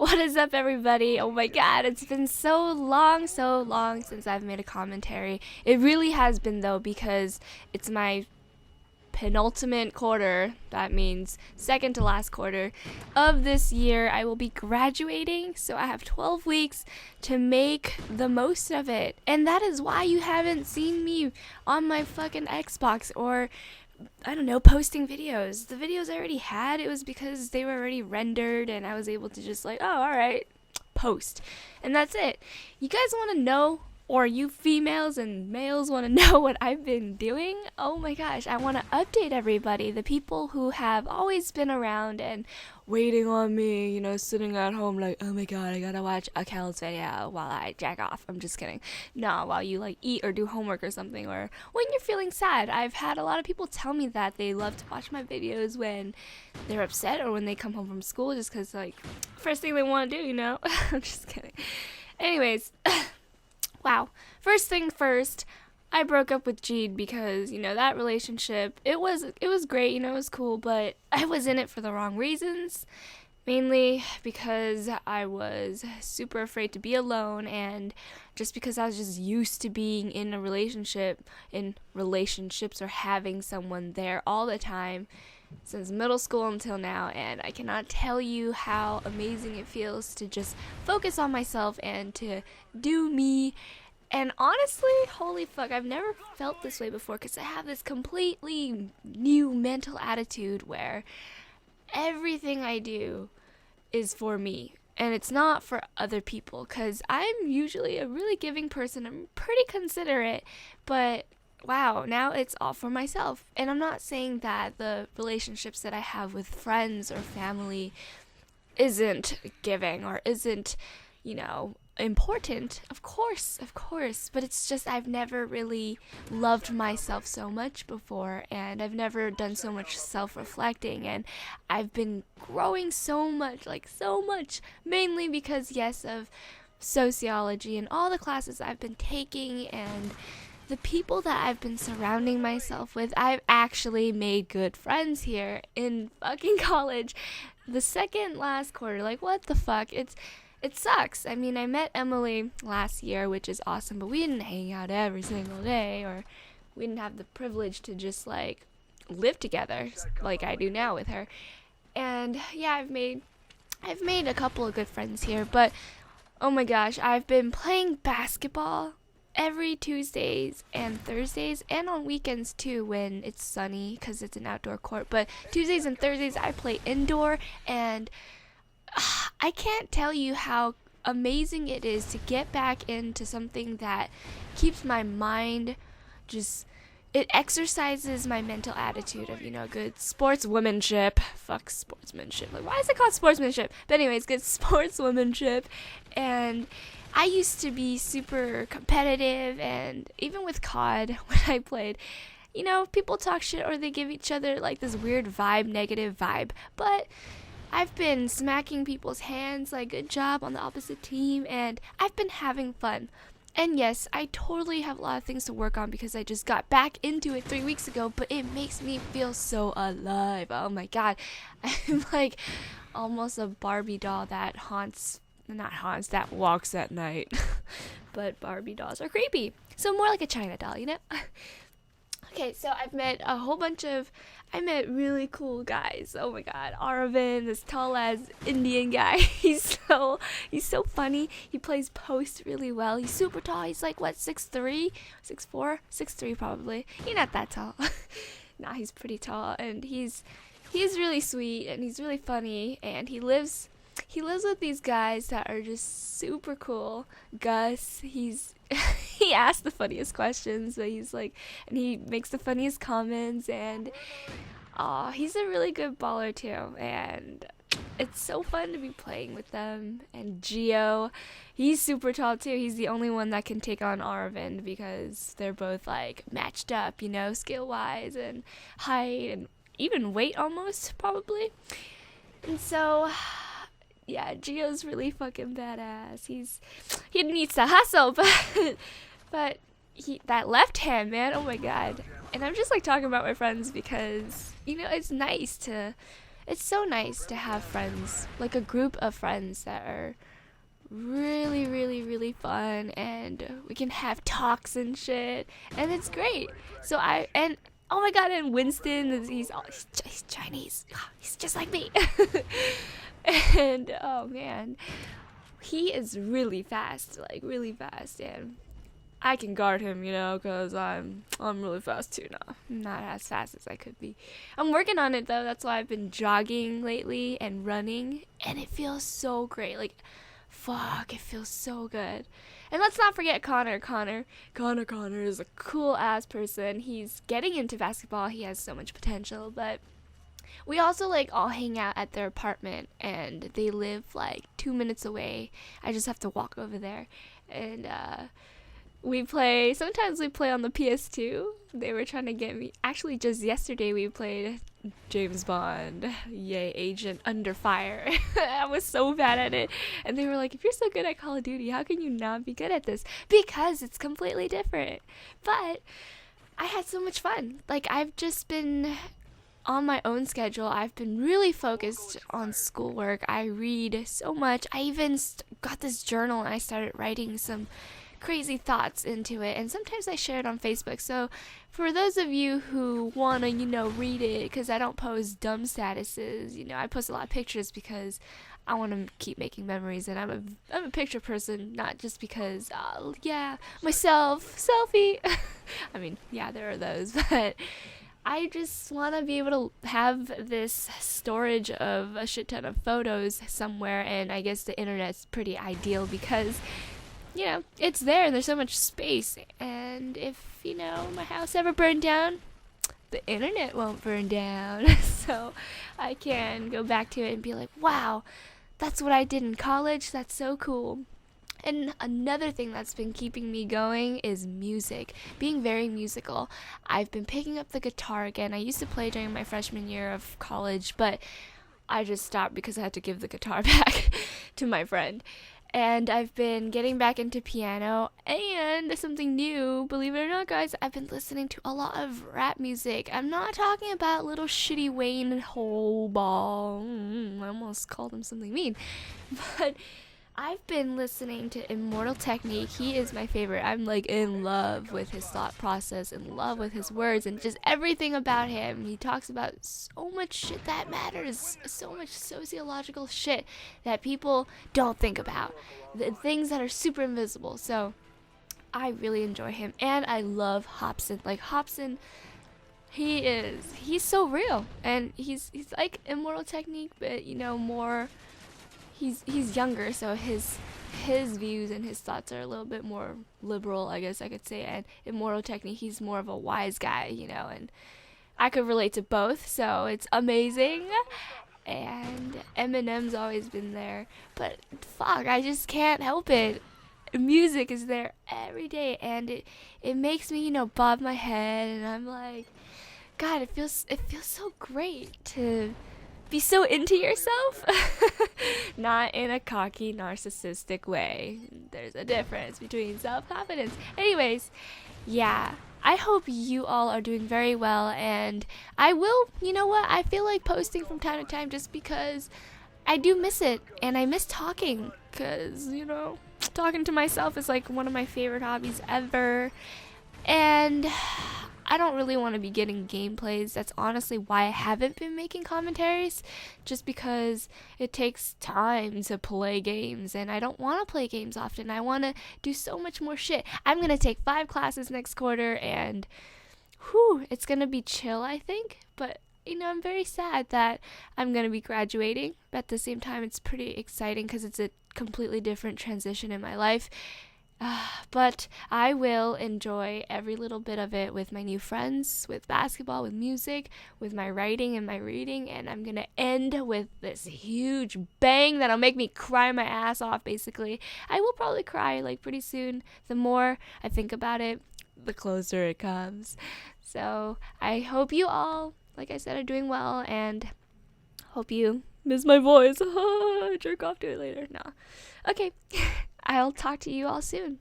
What is up, everybody? Oh my god, it's been so long since I've made a commentary. It really has been, though, because it's my penultimate quarter, that means second to last quarter of this year. I will be graduating, so I have 12 weeks to make the most of it. And that is why you haven't seen me on my fucking Xbox or I don't know, posting videos. The videos I already had, it was because they were already rendered and I was able to just like, oh, alright, post. And that's it. You guys want to know, or you females and males want to know what I've been doing? Oh my gosh, I want to update everybody. The people who have always been around and waiting on me, you know, sitting at home like, oh my god, I gotta watch a KELLS video while I jack off. I'm just kidding. No, while you like eat or do homework or something, or when you're feeling sad. I've had a lot of people tell me that they love to watch my videos when they're upset or when they come home from school, just because like first thing they want to do, you know. I'm just kidding. Anyways, wow. First thing first, I broke up with Jeed because, you know, that relationship, it was great, you know, it was cool, but I was in it for the wrong reasons. Mainly because I was super afraid to be alone, and just because I was just used to being in relationships or having someone there all the time since middle school until now. And I cannot tell you how amazing it feels to just focus on myself and to do me. And honestly, holy fuck, I've never felt this way before, because I have this completely new mental attitude where everything I do is for me and it's not for other people, because I'm usually a really giving person. I'm pretty considerate, but wow, now it's all for myself. And I'm not saying that the relationships that I have with friends or family isn't giving or isn't, you know, important. Of course, but it's just I've never really loved myself so much before, and I've never done so much self-reflecting, and I've been growing so much, mainly because, yes, of sociology and all the classes I've been taking and the people that I've been surrounding myself with. I've actually made good friends here in fucking college. The second last quarter, like, what the fuck? It sucks. I mean, I met Emily last year, which is awesome, but we didn't hang out every single day, or we didn't have the privilege to just like live together like I do now with her. And yeah, I've made a couple of good friends here, but oh my gosh, I've been playing basketball every Tuesdays and Thursdays, and on weekends too when it's sunny, because it's an outdoor court. But Tuesdays and Thursdays I play indoor, and I can't tell you how amazing it is to get back into something that keeps my mind just, it exercises my mental attitude of, you know, good sportswomanship. Fuck sportsmanship. Like, why is it called sportsmanship? But anyways, good sportswomanship. And I used to be super competitive, and even with COD when I played, you know, people talk shit or they give each other like this weird vibe, negative vibe. But I've been smacking people's hands like, good job on the opposite team, and I've been having fun. And yes, I totally have a lot of things to work on because I just got back into it 3 weeks ago, but it makes me feel so alive. Oh my god. I'm like almost a Barbie doll that that walks at night. But Barbie dolls are creepy. So more like a China doll, you know? Okay, so I met really cool guys. Oh my god, Aravind, this tall ass Indian guy. He's so funny. He plays post really well. He's super tall. He's like what, 6'3", 6'4", 6'3" probably. He's not that tall. Nah, he's pretty tall, and he's really sweet, and he's really funny, and he lives with these guys that are just super cool. Gus, he asks the funniest questions, but and he makes the funniest comments, and he's a really good baller too, and it's so fun to be playing with them. And Gio, he's super tall too. He's the only one that can take on Aravind because they're both like matched up, you know, skill wise and height and even weight almost probably. And so yeah, Gio's really fucking badass. He needs to hustle, but that left hand, man, oh my god. And I'm just like talking about my friends because, you know, it's it's so nice to have friends, like a group of friends that are really, really, really fun, and we can have talks and shit, and it's great. And oh my god, and Winston, he's Chinese. He's just like me. And oh man, he is really fast, like really fast, and I can guard him, because I'm really fast too now. Not as fast as I could be. I'm working on it though. That's why I've been jogging lately and running, and it feels so great. Like, fuck, it feels so good. And let's not forget Connor. Connor is a cool ass person. He's getting into basketball. He has so much potential, but we also like all hang out at their apartment, and they live like 2 minutes away. I just have to walk over there, and sometimes we play on the PS2. They were trying to get me. Actually, just yesterday we played James Bond. Yay, Agent Under Fire. I was so bad at it. And they were like, if you're so good at Call of Duty, how can you not be good at this? Because it's completely different. But I had so much fun. Like, I've just been on my own schedule. I've been really focused on schoolwork. I read so much. I even got this journal, and I started writing some crazy thoughts into it, and sometimes I share it on Facebook. So for those of you who want to read it, because I don't post dumb statuses, I post a lot of pictures because I want to keep making memories, and I'm a picture person, not just because myself selfie. I mean, yeah, there are those, but I just want to be able to have this storage of a shit ton of photos somewhere, and I guess the internet's pretty ideal because it's there and there's so much space. And if, my house ever burned down, the internet won't burn down. So I can go back to it and be like, wow, that's what I did in college. That's so cool. And another thing that's been keeping me going is music, being very musical. I've been picking up the guitar again. I used to play during my freshman year of college, but I just stopped because I had to give the guitar back to my friend. And I've been getting back into piano, and something new, believe it or not, guys, I've been listening to a lot of rap music. I'm not talking about little shitty Wayne Holball. I almost called him something mean. But I've been listening to Immortal Technique. He is my favorite. I'm like in love with his thought process, in love with his words, and just everything about him. He talks about so much shit that matters, so much sociological shit that people don't think about, the things that are super invisible. So I really enjoy him, and I love Hobson. Like Hobson, he's so real, and he's like Immortal Technique, but more. He's younger, so his views and his thoughts are a little bit more liberal, I guess I could say. And Immortal Technique, he's more of a wise guy, and I could relate to both, so it's amazing. And Eminem's always been there, but fuck, I just can't help it. Music is there every day, and it makes me, bob my head, and I'm like, God, it feels so great to be so into yourself. Not in a cocky, narcissistic way. There's a difference between self-confidence. Anyways, yeah, I hope you all are doing very well, and I will, I feel like posting from time to time just because I do miss it, and I miss talking, because, talking to myself is like one of my favorite hobbies ever, and I don't really want to be getting gameplays. That's honestly why I haven't been making commentaries, just because it takes time to play games, and I don't want to play games often. I want to do so much more shit. I'm going to take 5 classes next quarter, and it's going to be chill, I think, but I'm very sad that I'm going to be graduating, but at the same time, it's pretty exciting because it's a completely different transition in my life. But I will enjoy every little bit of it with my new friends, with basketball, with music, with my writing and my reading, and I'm going to end with this huge bang that'll make me cry my ass off, basically. I will probably cry, pretty soon. The more I think about it, the closer it comes. So I hope you all, like I said, are doing well, and hope you miss my voice. Jerk off to it later. No. Okay. I'll talk to you all soon.